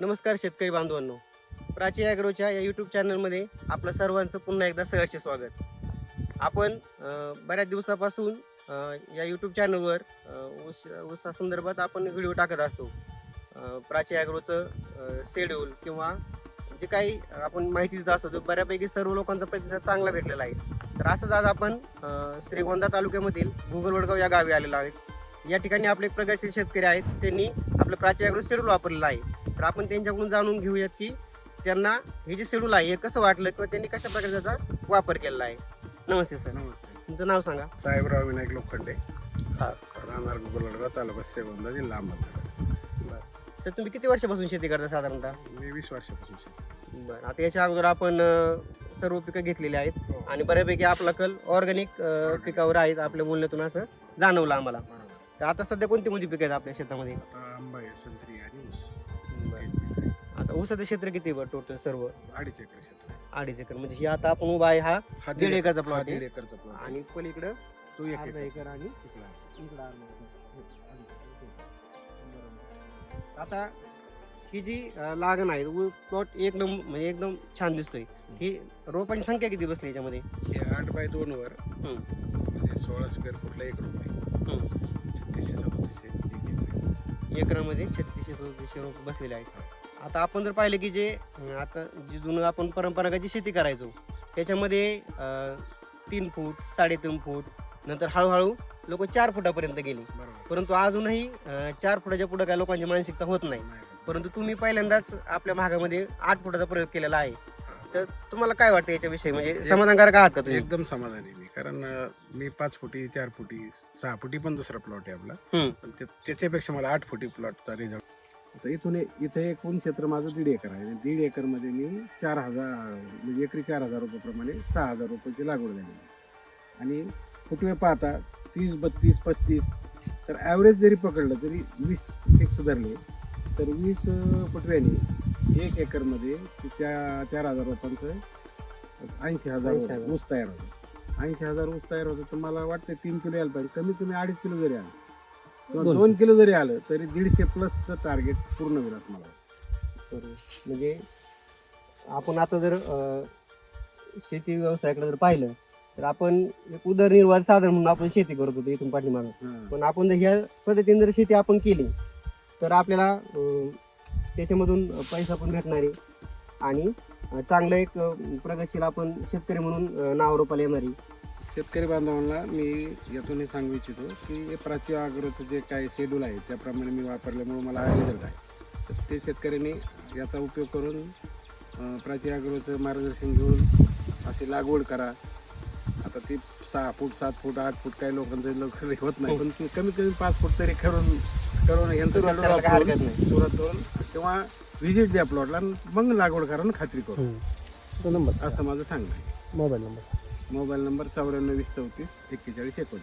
नमस्कार शेतकरी बांधवांनो, प्राची ॲग्रोच्या या यूट्यूब चॅनलमध्ये आपलं सर्वांचं पुन्हा एकदा सहर्ष स्वागत. आपण बऱ्याच दिवसापासून या यूट्यूब चॅनलवर ऊसासंदर्भात आपण व्हिडिओ टाकत असतो. प्राची ॲग्रोचं शेड्यूल किंवा जे काही आपण माहिती देत असतो तो बऱ्यापैकी सर्व लोकांचा प्रतिसाद चांगला भेटलेला आहे. तर असंच आज आपण श्रीगोंदा तालुक्यामधील घुगलवडगाव या गावी आलेलो आहेत. या ठिकाणी आपले एक प्रगतशील शेतकरी आहेत, त्यांनी आपलं प्राची ॲग्रो शेड्यूल वापरलेलं आहे. तर आपण त्यांच्याकडून जाणून घेऊयात की त्यांना हे जे शेड्यूल आहे हे कसं वाटलं किंवा त्यांनी कशा प्रकारे त्याचा वापर केलेला आहे. नमस्ते सर. नमस्ते. तुमचं नाव सांगा. साहेबराव विनायक लोखंडे, हा. राहणार घुगलवडगाव, तालुका श्रीगोंदा, जिल्हा अहमदनगर. सर, तुम्ही किती वर्षापासून शेती करता साधारणतः? मी 20 वर्षापासून शेती. बरं, आता याच्या अगोदर आपण सर्व पिकं घेतलेली आहेत हो. आणि बऱ्यापैकी आपला कल ऑर्गॅनिक पिकावर आहेत. आपल्या बोलण्यातून असं जाणवलं आम्हाला. बरोबर. तर आता सध्या कोणती कोणती पिकं आहेत आपल्या शेतामध्ये? आता आंबा आहे, संत्री आणि ऊस. बरं. आता ऊसाचं क्षेत्र किती बरं टोटल सर्व? 2.5 एकर क्षेत्र आहे. 2.5 एकर. म्हणजे ही आता आपण उभा आहे हा हा 1.5 एकरचा हा प्लॉट 1.5 आहे एकरचा प्लॉट आहे. आणि पलीकडं तो 1 अर्धा एकर. एकर आणि इकडला. इकडं अर्धा एकर. बरोबर. आता ही जी लागण आहे प्लॉट एक नंबर म्हणजे एकदम छान दिसतोय. ही रोपांची संख्या किती बसली याच्यामध्ये? हे 8x2 वर म्हणजे 16 स्क्वेअर फुटला 1 रुपये. 3637 1 एकर. एकरामध्ये 3637 रोप बसलेले आहेत. आता आपण जर पाहिलं की जे आता जे जुनं आपण परंपरागत जी शेती करायचो त्याच्यामध्ये 3 फूट 3.5 फूट नंतर हळूहळू लोक 4 फुटापर्यंत गेले. बरोबर. परंतु अजूनही 4 फुटाच्या पुढे काय लोकांची मानसिकता होत नाही. परंतु तुम्ही पहिल्यांदाच आपल्या भागामध्ये 8 फुटाचा प्रयोग केलेला आहे. तर तुम्हाला काय वाटतं याच्याविषयी, म्हणजे समाधानकारक आहात का तुम्ही? एकदम समाधानी मी, कारण मी 5 फुटी 4 फुटी 6 फुटी पण दुसरा प्लॉट आहे आपला. पण त्याच्यापेक्षा मला 8 फुटी प्लॉटचा रिझल्ट. आता इथे एकूण क्षेत्र माझं 1.5 एकर आहे. 1.5 एकर मध्ये मी 4,000 म्हणजे एकरी 4,000 रुपयाप्रमाणे 6,000 रुपयाची लागवड झाली. आणि फुटवे पाहता 30 32 35, तर ॲव्हरेज जरी पकडलं तरी 20 फिक्स धरले तर 20 फुटव्याने 1 एकरमध्ये त्या 4,000 रुपयांचं 80,000 ऊस तयार होतो. 80,000 ऊस तयार होतं. तर मला वाटतं 3 किलो यायला पाहिजे. कमीत कमी 2.5 किलो जरी आलं किंवा 2 किलो जरी आलं तरी 150 प्लसचं टार्गेट पूर्ण होईल असं मला वाटतं. म्हणजे आपण आता जर शेती व्यवसायाकडे जर पाहिलं तर आपण एक उदरनिर्वाह साधन म्हणून आपण शेती करत होतो इथून पाठीमागं. पण आपण जर ह्या पद्धतीने जर शेती आपण केली तर आपल्याला त्याच्यामधून पैसा पण भेटणार आहे आणि चांगलं एक प्रगतशील आपण शेतकरी म्हणून नाव रूपाला येणार आहे. शेतकरी बांधवांना मी यातून सांगू इच्छितो की प्राची ॲग्रोचं जे काही शेड्यूल आहे त्याप्रमाणे मी वापरल्यामुळे मला हा रिझल्ट आहे. तर ते शेतकऱ्यांनी याचा उपयोग करून प्राची ॲग्रोचं मार्गदर्शन घेऊन अशी लागवड करा. आता ती 6 फूट 7 फूट 8 फूट काही लोकांचं लवकर होत नाही, पण कमीत कमी 5 फूट तरी करून यांचं सुरुवात करून किंवा व्हिजिट द्या प्लॉटला, मग लागवड करून खात्री करू. असं माझं सांगणं आहे. Mobile number 94 20 34 41 19.